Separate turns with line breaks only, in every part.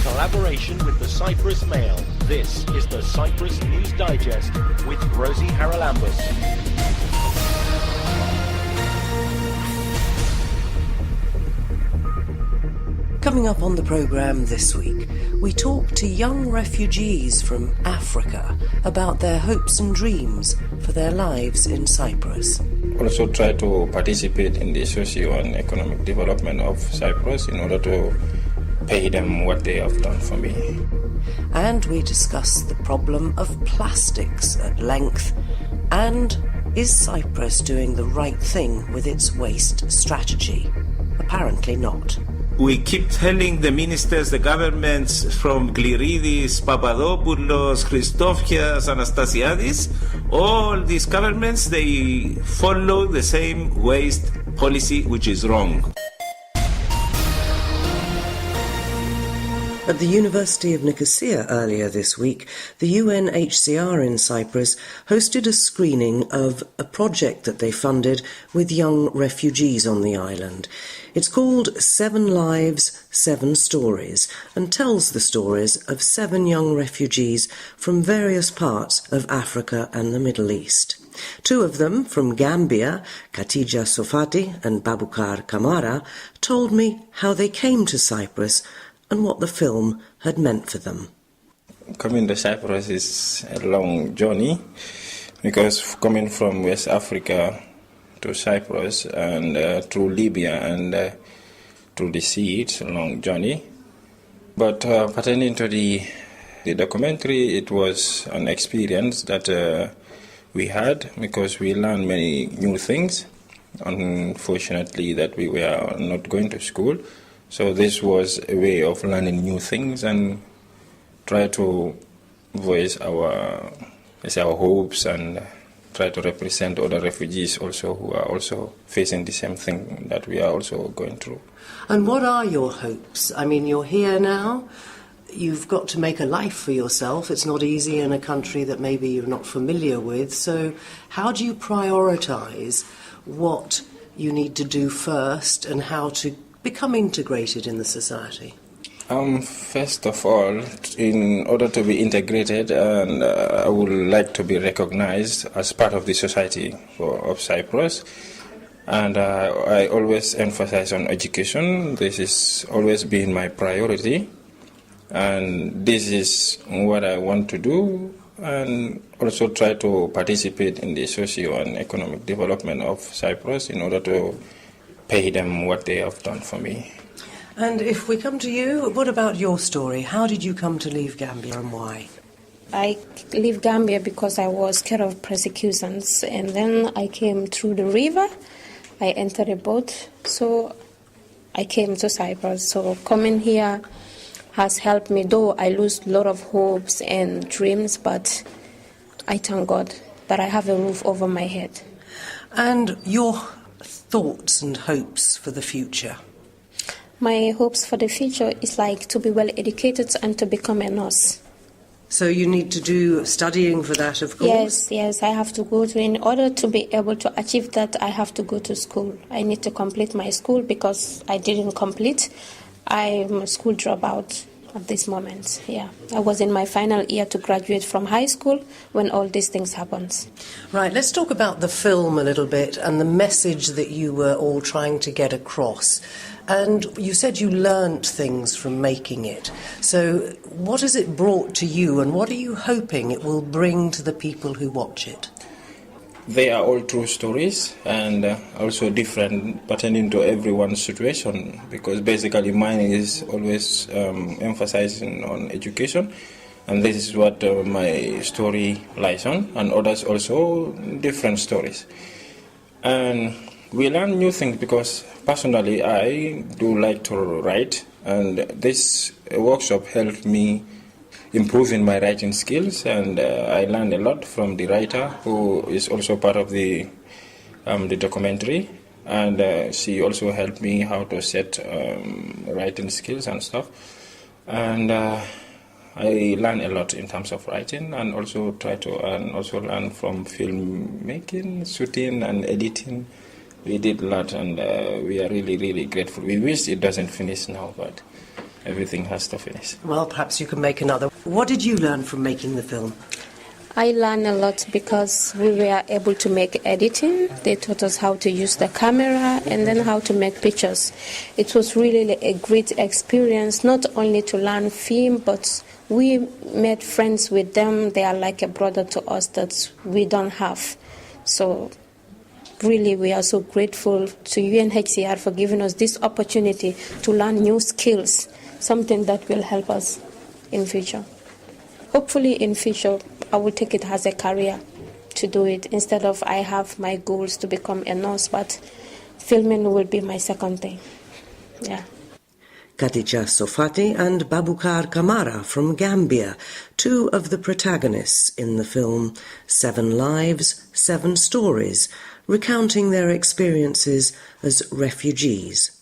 collaboration with the Cyprus Mail. This is the Cyprus News Digest with Rosie Charalambous.
Coming up on the programme this week, we talk to young refugees from Africa about their hopes and dreams for their lives in Cyprus.
Also try to participate in the socio and economic development of Cyprus in order to pay them what they have done for me.
And we discuss the problem of plastics at length. And is Cyprus doing the right thing with its waste strategy? Apparently not.
We keep telling the ministers, the governments from Gliridis, Papadopoulos, Christofias, Anastasiadis, all these governments, they follow the same waste policy, which is wrong.
At the University of Nicosia earlier this week, the UNHCR in Cyprus hosted a screening of a project that they funded with young refugees on the island. It's called 7 Lives, 7 Stories, and tells the stories of 7 young refugees from various parts of Africa and the Middle East. 2 of them, from Gambia, Khatija Sofati and Babukar Kamara, told me how they came to Cyprus and what the film had meant for them.
Coming to Cyprus is a long journey, because coming from West Africa to Cyprus and through Libya and through the sea, it's a long journey. But pertaining to the documentary, it was an experience that we had, because we learned many new things. Unfortunately, that we were not going to school. So this was a way of learning new things and try to voice our hopes and try to represent other refugees also who are also facing the same thing that we are also going through.
And what are your hopes? I mean, you're here now. You've got to make a life for yourself. It's not easy in a country that maybe you're not familiar with. So how do you prioritise what you need to do first and how to become integrated in the society?
First of all, in order to be integrated, and I would like to be recognized as part of the society of Cyprus. And I always emphasize on education. This has always been my priority. And this is what I want to do, and also try to participate in the socio and economic development of Cyprus in order to pay them what they have done for me.
And if we come to you, what about your story? How did you come to leave Gambia and why?
I left Gambia because I was scared of persecutions, and then I came through the river. I entered a boat, so I came to Cyprus. So coming here has helped me, though I lose a lot of hopes and dreams, but I thank God that I have a roof over my head.
And your thoughts and hopes for the future?
My hopes for the future is like to be well educated and to become a nurse.
So you need to do studying for that, of course?
Yes, I have to go to, in order to be able to achieve that, I have to go to school. I need to complete my school because I didn't complete. I'm a school dropout at this moment, I was in my final year to graduate from high school when all these things happened.
Right, let's talk about the film a little bit and the message that you were all trying to get across. And you said you learnt things from making it. So what has it brought to you and what are you hoping it will bring to the people who watch it?
They are all true stories and also different pertaining to everyone's situation, because basically mine is always emphasizing on education, and this is what my story lies on, and others also different stories. And we learn new things because personally I do like to write, and this workshop helped me improving my writing skills, and I learned a lot from the writer who is also part of the documentary, and she also helped me how to set writing skills and stuff, and I learned a lot in terms of writing, and also try to learn from filmmaking, shooting and editing. We did a lot, and we are really, really grateful. We wish it doesn't finish now, but everything has to finish.
Well, perhaps you can make another. What did you learn from making the film?
I learned a lot because we were able to make editing. They taught us how to use the camera and then how to make pictures. It was really a great experience, not only to learn film, but we made friends with them. They are like a brother to us that we don't have. So really, we are so grateful to UNHCR for giving us this opportunity to learn new skills, something that will help us in future. Hopefully in future, I will take it as a career to do it. Instead of I have my goals to become a nurse, but filming will be my second thing. Yeah.
Khadija Sofati and Babukar Kamara from Gambia, two of the protagonists in the film 7 Lives, 7 Stories, recounting their experiences as refugees.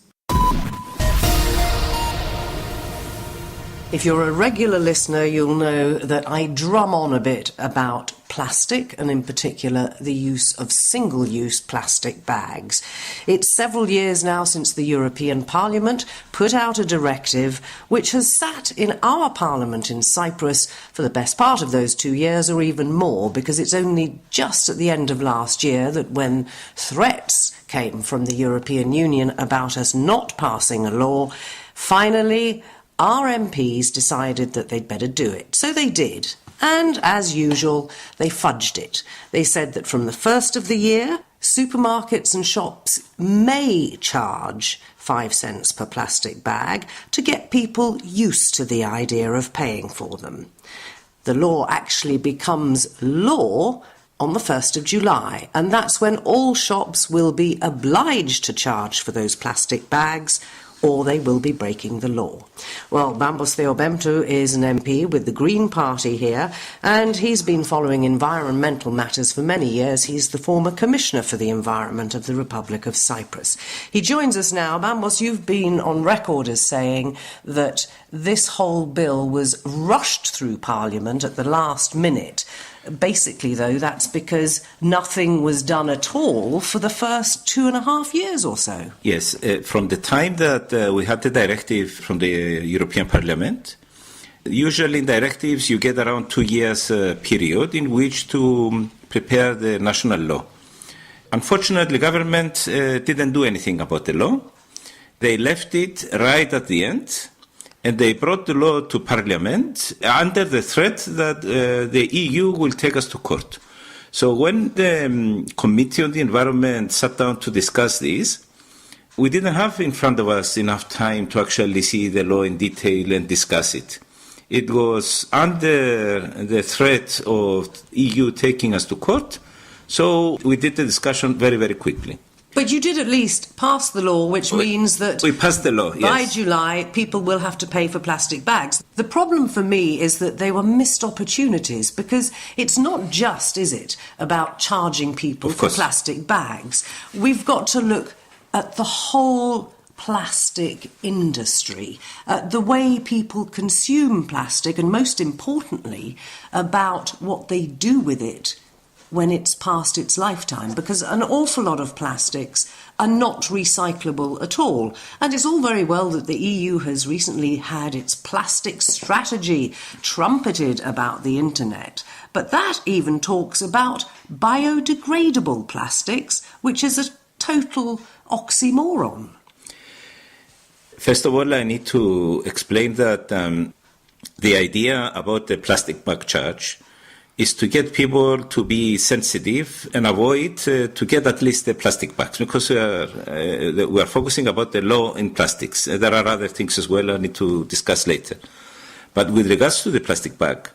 If you're a regular listener, you'll know that I drum on a bit about plastic, and in particular the use of single-use plastic bags. It's several years now since the European Parliament put out a directive which has sat in our Parliament in Cyprus for the best part of those 2 years, or even more, because it's only just at the end of last year that, when threats came from the European Union about us not passing a law, finally our MPs decided that they'd better do it. So they did. And, as usual, they fudged it. They said that from the first of the year, supermarkets and shops may charge 5 cents per plastic bag to get people used to the idea of paying for them. The law actually becomes law on the 1st of July, and that's when all shops will be obliged to charge for those plastic bags, or they will be breaking the law. Well, Bambos Theobemtou is an MP with the Green Party here, and he's been following environmental matters for many years. He's the former Commissioner for the Environment of the Republic of Cyprus. He joins us now. Bambos, you've been on record as saying that this whole bill was rushed through Parliament at the last minute. Basically, though, that's because nothing was done at all for the first 2.5 years or so.
Yes, from the time that we had the directive from the European Parliament, usually in directives you get around 2 years period in which to prepare the national law. Unfortunately, government didn't do anything about the law. They left it right at the end. And they brought the law to Parliament under the threat that the EU will take us to court. So when the Committee on the Environment sat down to discuss this, we didn't have in front of us enough time to actually see the law in detail and discuss it. It was under the threat of EU taking us to court, so we did the discussion very, very quickly.
But you did at least pass the law, which means that
we passed the law, yes.
By July, people will have to pay for plastic bags. The problem for me is that they were missed opportunities, because it's not just, is it, about charging people for plastic bags. We've got to look at the whole plastic industry, the way people consume plastic, and most importantly, about what they do with it when it's past its lifetime, because an awful lot of plastics are not recyclable at all. And it's all very well that the EU has recently had its plastic strategy trumpeted about the internet, but that even talks about biodegradable plastics, which is a total oxymoron.
First of all, I need to explain that the idea about the plastic bag charge is to get people to be sensitive and avoid to get at least the plastic bags, because we are focusing about the law in plastics. There are other things as well I need to discuss later. But with regards to the plastic bag,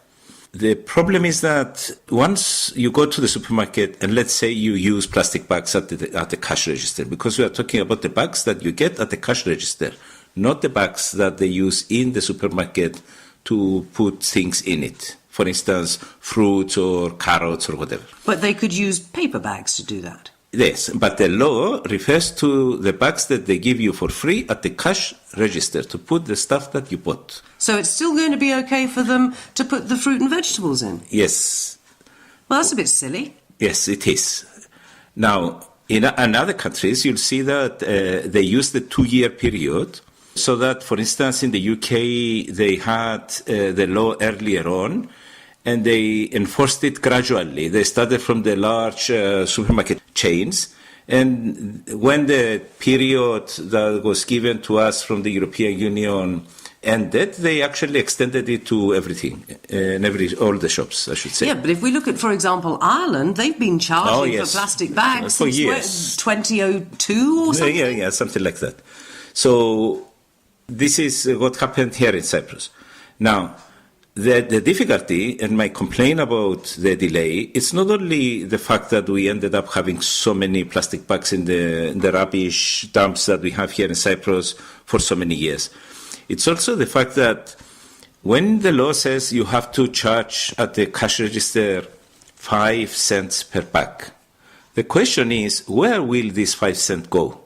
the problem is that once you go to the supermarket and let's say you use plastic bags at the cash register, because we are talking about the bags that you get at the cash register, not the bags that they use in the supermarket to put things in it. For instance, fruits or carrots or whatever.
But they could use paper bags to do that.
Yes, but the law refers to the bags that they give you for free at the cash register to put the stuff that you bought.
So it's still going to be okay for them to put the fruit and vegetables in?
Yes.
Well, that's a bit silly.
Yes, it is. Now, in other countries, you'll see that they use the 2-year period So that, for instance, in the UK, they had the law earlier on, and they enforced it gradually. They started from the large supermarket chains, and when the period that was given to us from the European Union ended, they actually extended it to everything, all the shops, I should say.
Yeah, but if we look at, for example, Ireland, they've been charging for plastic bags
for
since
years.
2002 or something?
Yeah, something like that. So this is what happened here in Cyprus. Now, the difficulty and my complaint about the delay, it's not only the fact that we ended up having so many plastic bags in the rubbish dumps that we have here in Cyprus for so many years. It's also the fact that when the law says you have to charge at the cash register 5 cents per bag, the question is, where will this 5 cents go?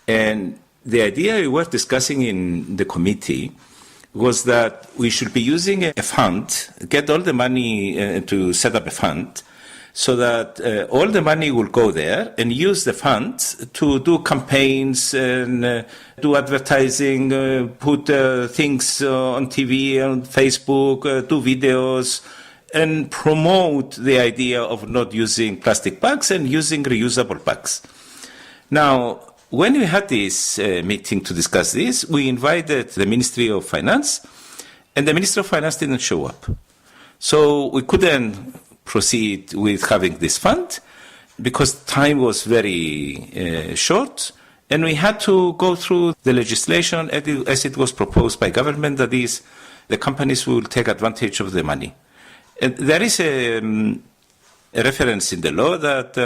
And the idea we were discussing in the committee was that we should be using a fund, get all the money to set up a fund, so that all the money will go there and use the fund to do campaigns and do advertising, put things on TV, on Facebook, do videos, and promote the idea of not using plastic bags and using reusable bags. Now, when we had this meeting to discuss this, we invited the Ministry of Finance, and the Ministry of Finance didn't show up. So we couldn't proceed with having this fund because time was very short, and we had to go through the legislation as it was proposed by government, that is, the companies will take advantage of the money. And there is a reference in the law that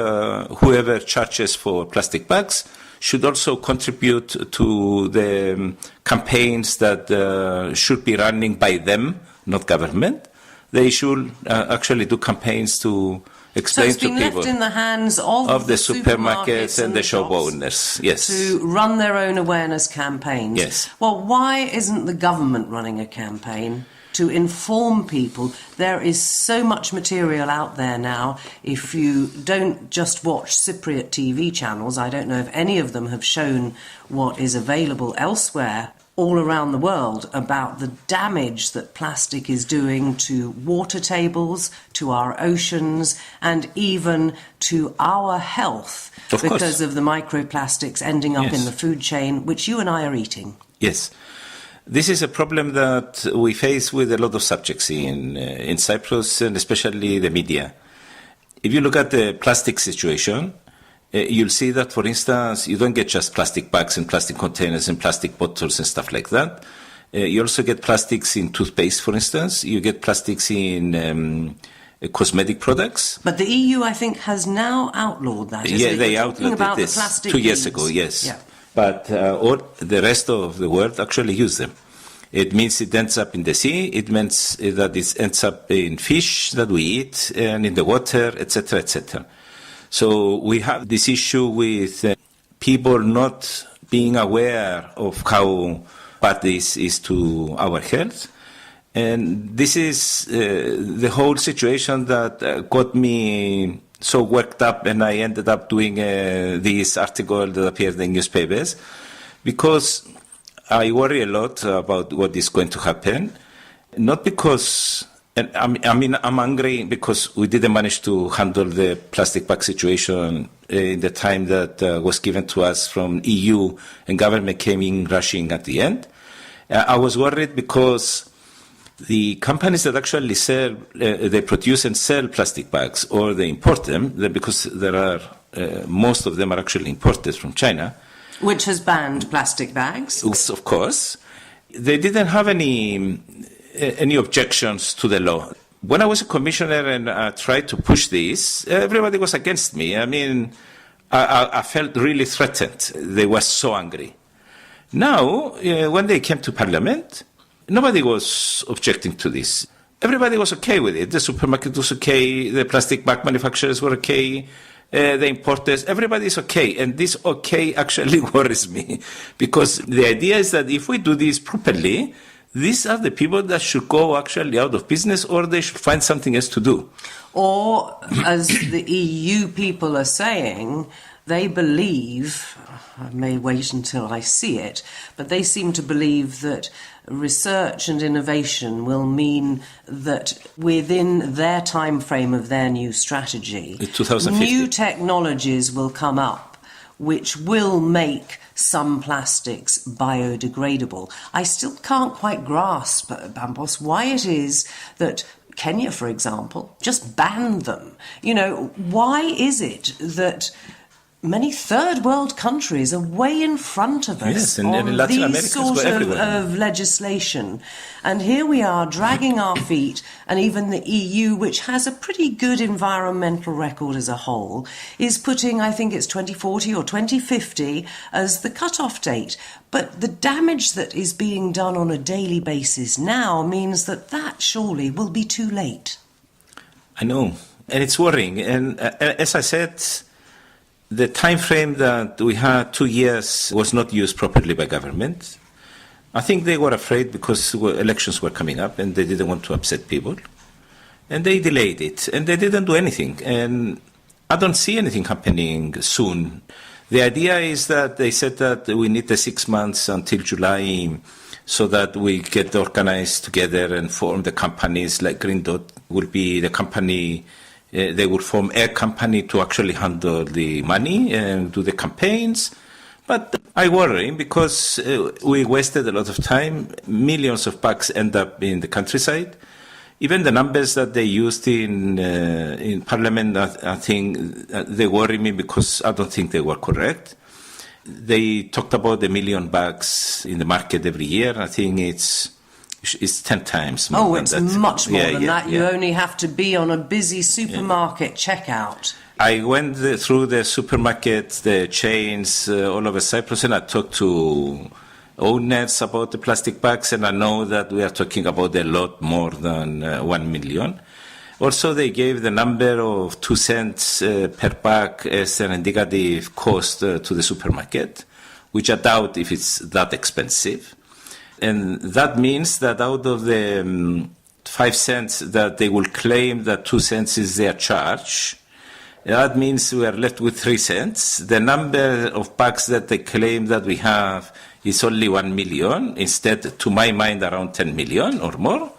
whoever charges for plastic bags should also contribute to the campaigns that should be running by them, not government. They should actually do campaigns to explain to people.
So it's been left in the hands of
the supermarkets and the shop owners, yes,
to run their own awareness campaigns.
Yes.
Well, why isn't the government running a campaign to inform people? There is so much material out there now. If you don't just watch Cypriot TV channels, I don't know if any of them have shown what is available elsewhere all around the world about the damage that plastic is doing to water tables, to our oceans, and even to our health because of the microplastics ending up in the food chain, which you and I are eating.
Yes. This is a problem that we face with a lot of subjects in Cyprus, and especially the media. If you look at the plastic situation, you'll see that, for instance, you don't get just plastic bags and plastic containers and plastic bottles and stuff like that. You also get plastics in toothpaste, for instance. You get plastics in cosmetic products.
But the EU, I think, has now outlawed that.
Yeah, they outlawed this 2 years ago, yes.
Yeah.
But all the rest of the world actually use them. It means it ends up in the sea. It means that it ends up in fish that we eat and in the water, etc., etc. So we have this issue with people not being aware of how bad this is to our health. And this is the whole situation that got me so worked up, and I ended up doing this article that appeared in newspapers, because I worry a lot about what is going to happen. Not because, I'm angry because we didn't manage to handle the plastic bag situation in the time that was given to us from EU, and government came in rushing at the end. I was worried because the companies that actually sell, they produce and sell plastic bags, or they import them, because there are, most of them are actually imported from China.
Which has banned plastic bags.
Of course. They didn't have any objections to the law. When I was a commissioner and I tried to push this, everybody was against me. I mean, I felt really threatened. They were so angry. Now, when they came to Parliament, nobody was objecting to this. Everybody was okay with it. The supermarket was okay. The plastic bag manufacturers were okay. The importers, everybody is okay. And this okay actually worries me, because the idea is that if we do this properly, these are the people that should go actually out of business, or they should find something else to do.
Or, as the EU people are saying, they believe, I may wait until I see it, but they seem to believe that research and innovation will mean that within their time frame of their new strategy,
2050.
new technologies will come up which will make some plastics biodegradable. I still can't quite grasp, Bambos, why it is that Kenya, for example, just banned them. You know, why is it that many third world countries are way in front of us
yes, and
on
Latin America
these sort of legislation? And here we are dragging our feet, and even the EU, which has a pretty good environmental record as a whole, is putting, I think it's 2040 or 2050 as the cut-off date. But the damage that is being done on a daily basis now means that that surely will be too late.
I know, and it's worrying. And as I said, the time frame that we had, 2 years, was not used properly by government. I think they were afraid because elections were coming up and they didn't want to upset people. And they delayed it, and they didn't do anything. And I don't see anything happening soon. The idea is that they said that we need the 6 months until July so that we get organized together and form the companies. Like Green Dot will be the company. They will form a company to actually handle the money and do the campaigns. But I worry because we wasted a lot of time. Millions of bucks end up in the countryside. Even the numbers that they used in Parliament, I think they worry me because I don't think they were correct. They talked about the $1 million in the market every year. I think it's 10 times more than that.
It's much more than that. You
yeah.
only have to be on a busy supermarket checkout.
I went through the supermarkets, the chains all over Cyprus, and I talked to owners about the plastic bags, and I know that we are talking about a lot more than 1 million. Also, they gave the number of 2 cents per bag as an indicative cost to the supermarket, which I doubt if it's that expensive. And that means that out of the 5 cents that they will claim that 2 cents is their charge, that means we are left with 3 cents. The number of bags that they claim that we have is only 1 million, instead, to my mind, around 10 million or more.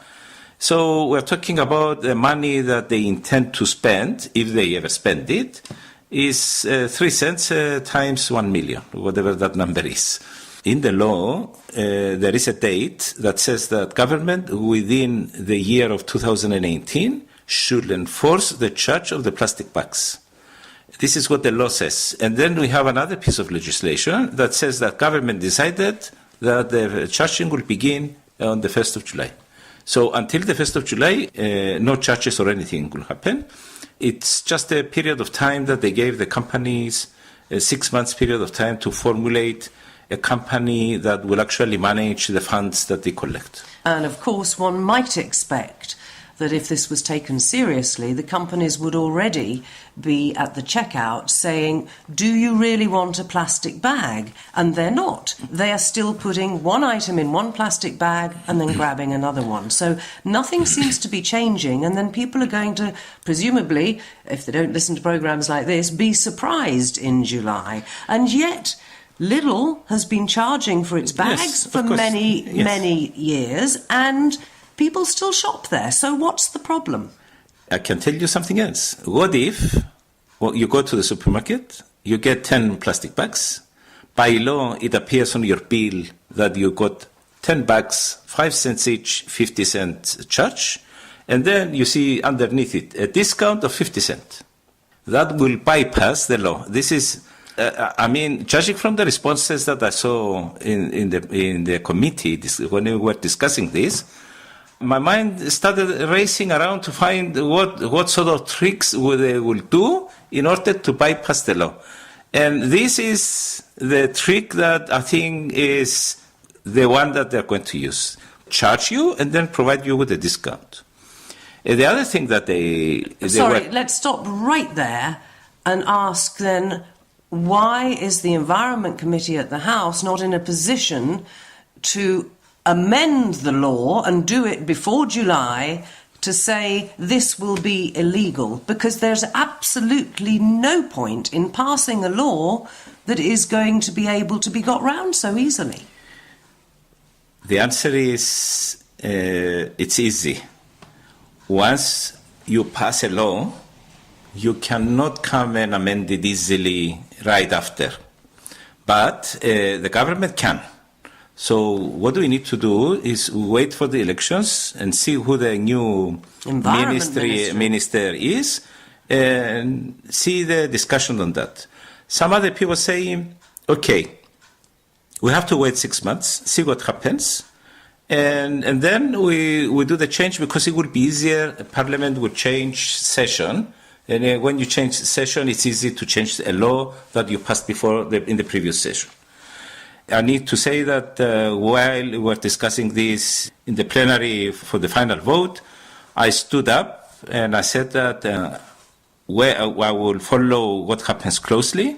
So we're talking about the money that they intend to spend, if they ever spend it, is 3 cents times 1 million, whatever that number is. In the law, there is a date that says that government, within the year of 2018, should enforce the charge of the plastic bags. This is what the law says. And then we have another piece of legislation that says that government decided that the charging will begin on the 1st of July. So until the 1st of July, no charges or anything will happen. It's just a period of time that they gave the companies, a 6 months period of time to formulate a company that will actually manage the funds that they collect.
And of course, one might expect that if this was taken seriously, the companies would already be at the checkout saying, do you really want a plastic bag? And they're not. They are still putting one item in one plastic bag and then grabbing another one. So nothing seems to be changing, and then people are going to, presumably, if they don't listen to programmes like this, be surprised in July. And yet Lidl has been charging for its bags for many years, and people still shop there. So what's the problem?
I can tell you something else. What if you go to the supermarket, you get 10 plastic bags. By law, it appears on your bill that you got 10 bags, 5 cents each, 50 cents charge, and then you see underneath it a discount of 50 cents. That will bypass the law. This is, judging from the responses that I saw in the committee when we were discussing this, my mind started racing around to find what sort of tricks they will do in order to bypass the law. And this is the trick that I think is the one that they're going to use. Charge you and then provide you with a discount. The other thing that
let's stop right there and ask then, why is the Environment Committee at the House not in a position to amend the law and do it before July to say this will be illegal, because there's absolutely no point in passing a law that is going to be able to be got round so easily?
The answer is it's easy. Once you pass a law, you cannot come and amend it easily right after. But the government can. So what we need to do is wait for the elections and see who the new minister is, and see the discussion on that. Some other people say, okay, we have to wait 6 months, see what happens, and then we do the change, because it will be easier. Parliament will change session, and when you change session, it's easy to change a law that you passed before in the previous session. I need to say that while we were discussing this in the plenary for the final vote, I stood up and I said that I will follow what happens closely,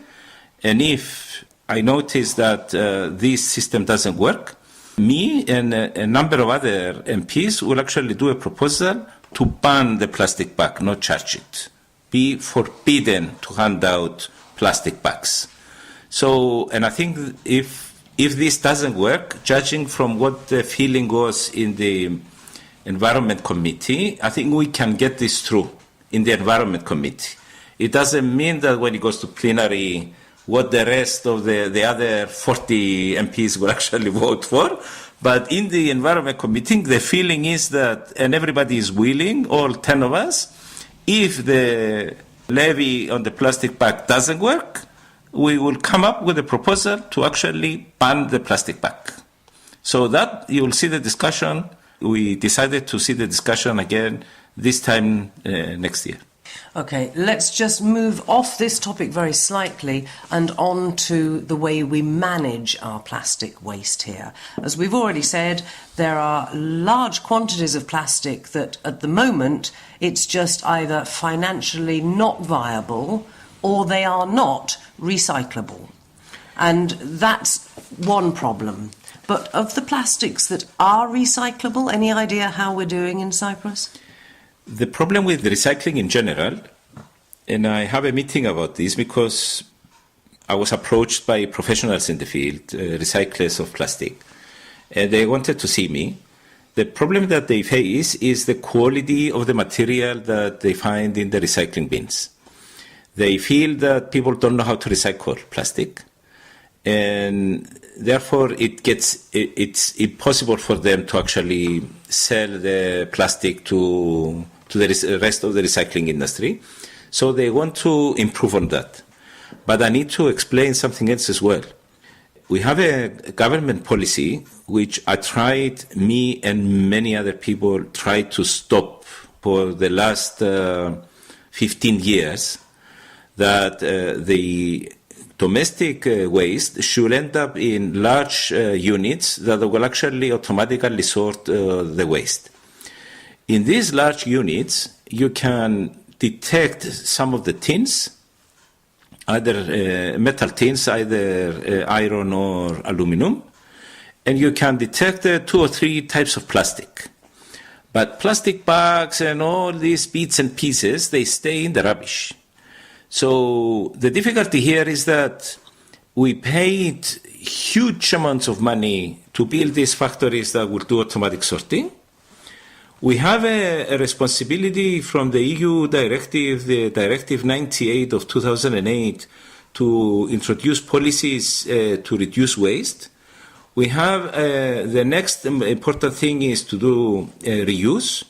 and if I notice that this system doesn't work, me and a number of other MPs will actually do a proposal to ban the plastic bag, not charge it. Be forbidden to hand out plastic bags. So, and I think if this doesn't work, judging from what the feeling was in the Environment Committee, I think we can get this through in the Environment Committee. It doesn't mean that when it goes to plenary, what the rest of the other 40 MPs will actually vote for. But in the Environment Committee, the feeling is that, and everybody is willing, all 10 of us, if the levy on the plastic bag doesn't work, we will come up with a proposal to actually ban the plastic bag. So that you will see the discussion. We decided to see the discussion again this time next year.
Okay, let's just move off this topic very slightly and on to the way we manage our plastic waste here. As we've already said, there are large quantities of plastic that at the moment it's just either financially not viable or they are not recyclable. And that's one problem. But of the plastics that are recyclable, any idea how we're doing in Cyprus?
The problem with recycling in general, and I have a meeting about this because I was approached by professionals in the field, recyclers of plastic, and they wanted to see me. The problem that they face is the quality of the material that they find in the recycling bins. They feel that people don't know how to recycle plastic, and therefore it's impossible for them to actually sell the plastic to the rest of the recycling industry. So they want to improve on that. But I need to explain something else as well. We have a government policy which me and many other people tried to stop for the last 15 years, that the domestic waste should end up in large units that will actually automatically sort the waste. In these large units, you can detect some of the tins, either metal tins, either iron or aluminum, and you can detect 2 or 3 types of plastic. But plastic bags and all these bits and pieces, they stay in the rubbish. So the difficulty here is that we paid huge amounts of money to build these factories that will do automatic sorting. We have a responsibility from the EU directive, the Directive 98 of 2008, to introduce policies to reduce waste. We have the next important thing is to do reuse,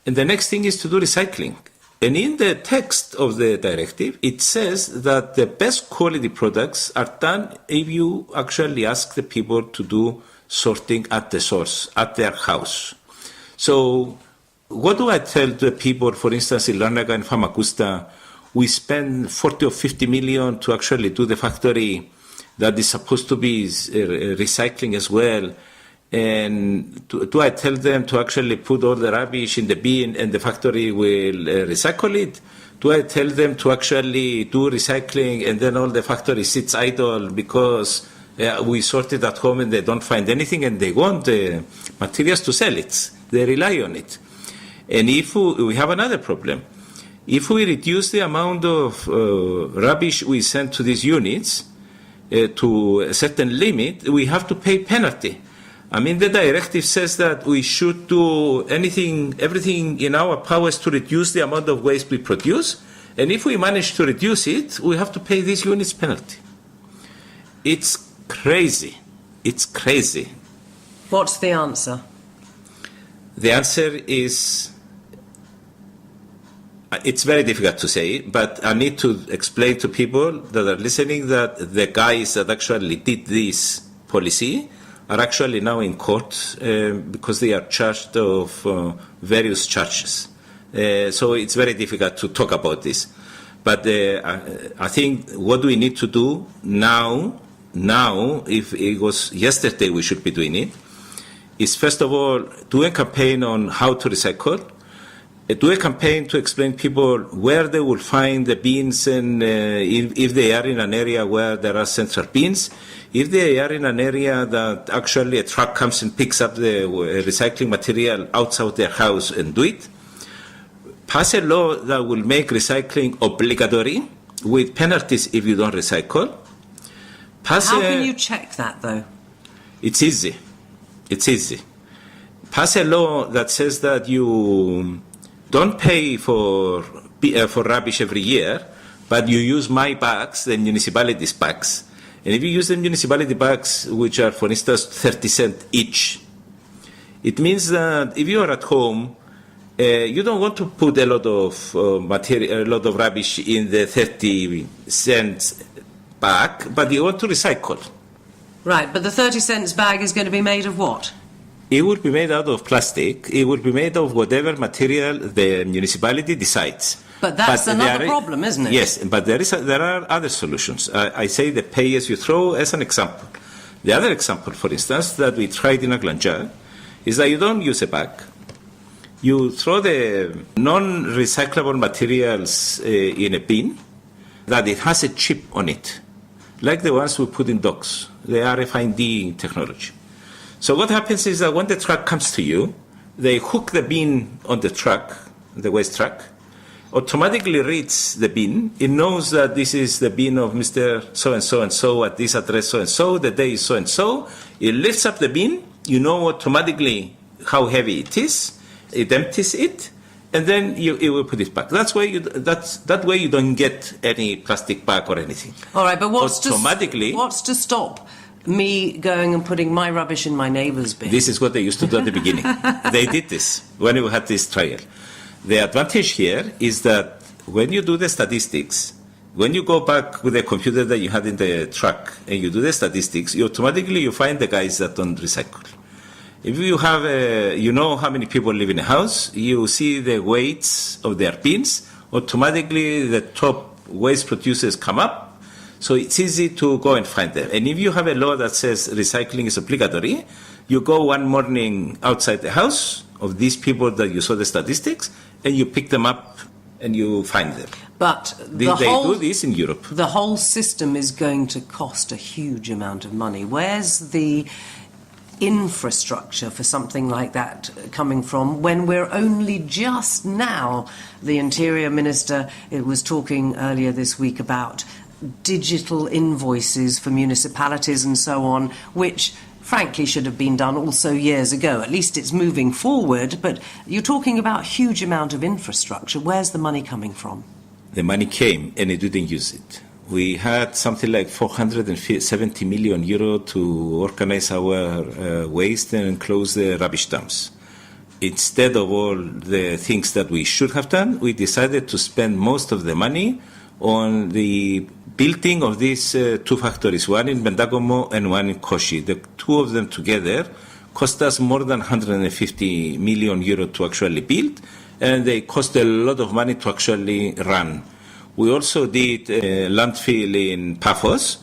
and the next thing is to do recycling. And in the text of the directive, it says that the best quality products are done if you actually ask the people to do sorting at the source, at their house. So what do I tell the people, for instance, in Larnaca and Famagusta, we spend 40 or 50 million to actually do the factory that is supposed to be recycling as well. And do I tell them to actually put all the rubbish in the bin and the factory will recycle it? Do I tell them to actually do recycling and then all the factory sits idle because we sort it at home and they don't find anything and they want the materials to sell it? They rely on it. And if we have another problem, if we reduce the amount of rubbish we send to these units to a certain limit, we have to pay penalty. I mean, the directive says that we should do everything in our powers to reduce the amount of waste we produce. And if we manage to reduce it, we have to pay these units penalty. It's crazy. It's crazy.
What's the answer?
The answer is, it's very difficult to say, but I need to explain to people that are listening that the guys that actually did this policy are actually now in court because they are charged of various charges. So it's very difficult to talk about this. But I think what we need to do now, if it was yesterday we should be doing it, is first of all do a campaign on how to recycle, do a campaign to explain people where they will find the bins and if they are in an area where there are central bins, if they are in an area that actually a truck comes and picks up the recycling material outside their house and do it. Pass a law that will make recycling obligatory with penalties if you don't recycle.
How can you check that, though?
It's easy. It's easy. Pass a law that says that you don't pay for rubbish every year, but you use my bags, the municipality's bags. And if you use the municipality bags, which are, for instance, 30 cents each, it means that if you are at home, you don't want to put a lot of material, a lot of rubbish in the 30 cents bag, but you want to recycle.
Right, but the 30 cents bag is going to be made of what?
It will be made out of plastic. It will be made of whatever material the municipality decides.
But that's another problem, isn't it?
Yes, but there are other solutions. I say the pay as you throw as an example. The other example, for instance, that we tried in Aglanja is that you don't use a bag. You throw the non-recyclable materials in a bin that it has a chip on it, like the ones we put in dogs, the RFID technology. So what happens is that when the truck comes to you, they hook the bin on the truck, the waste truck, automatically reads the bin. It knows that this is the bin of Mr. So-and-so and so at this address so-and-so, the day is so-and-so. It lifts up the bin. You know automatically how heavy it is. It empties it, and then it will put it back. That way you don't get any plastic bag or anything.
All right, but what's to stop me going and putting my rubbish in my neighbour's bin?
This is what they used to do at the beginning. They did this when we had this trial. The advantage here is that when you do the statistics, when you go back with the computer that you had in the truck and you do the statistics, you automatically find the guys that don't recycle. If you have, you know how many people live in a house, you see the weights of their bins, automatically the top waste producers come up, so it's easy to go and find them. And if you have a law that says recycling is obligatory, you go one morning outside the house of these people that you saw the statistics, and you pick them up and you find them.
But
they do this in Europe.
The whole system is going to cost a huge amount of money. Where's the infrastructure for something like that coming from when we're only just now? The Interior Minister was talking earlier this week about digital invoices for municipalities and so on, which frankly should have been done also years ago. At least it's moving forward, but you're talking about a huge amount of infrastructure. Where's the money coming from?
The money came and it didn't use it. We had something like 470 million euro to organize our waste and close the rubbish dumps. Instead of all the things that we should have done, we decided to spend most of the money on the building of these two factories, one in Bendagomo and one in Koshi. The two of them together cost us more than 150 million euro to actually build, and they cost a lot of money to actually run. We also did a landfill in Paphos,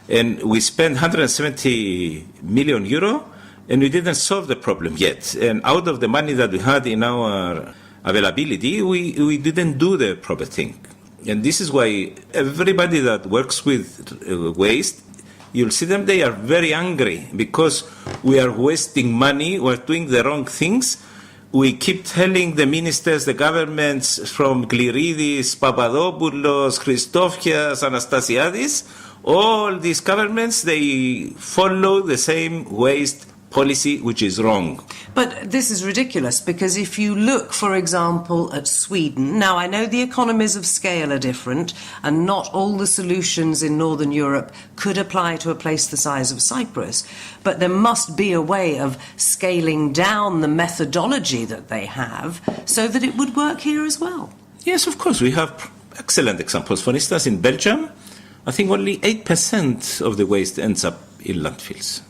and we spent 170 million euro, and we didn't solve the problem yet. And out of the money that we had in our availability, we didn't do the proper thing. And this is why everybody that works with waste, you'll see them, they are very angry because we are wasting money, we're doing the wrong things. we keep telling the ministers, the governments from Gliridis, Papadopoulos, Christofias, Anastasiadis, all these governments, they follow the same waste policy, which is wrong.
But this is ridiculous, because if you look, for example, at Sweden, now I know the economies of scale are different, and not all the solutions in Northern Europe could apply to a place the size of Cyprus, but there must be a way of scaling down the methodology that they have so that it would work here as well.
Yes, of course, we have excellent examples. For instance, in Belgium, I think only 8% of the waste ends up in landfills.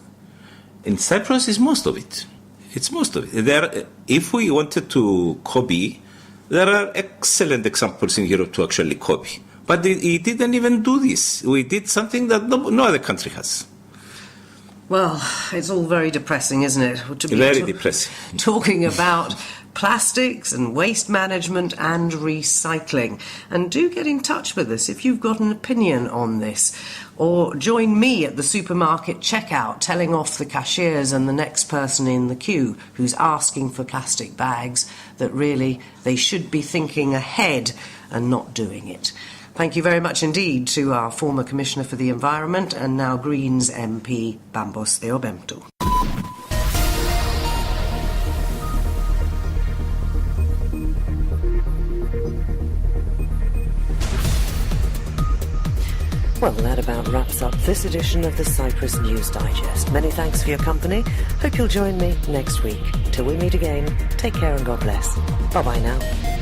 In Cyprus, it's most of it. It's most of it. If we wanted to copy, there are excellent examples in Europe to actually copy. But it didn't even do this. We did something that no other country has.
Well, it's all very depressing, isn't it? To be
Very depressing.
Talking about plastics and waste management and recycling. And do get in touch with us if you've got an opinion on this. Or join me at the supermarket checkout, telling off the cashiers and the next person in the queue who's asking for plastic bags that really they should be thinking ahead and not doing it. Thank you very much indeed to our former Commissioner for the Environment and now Greens MP, Bambos Theobemptou. Well, that about wraps up this edition of the Cyprus News Digest. Many thanks for your company. Hope you'll join me next week. Till we meet again, take care and God bless. Bye-bye now.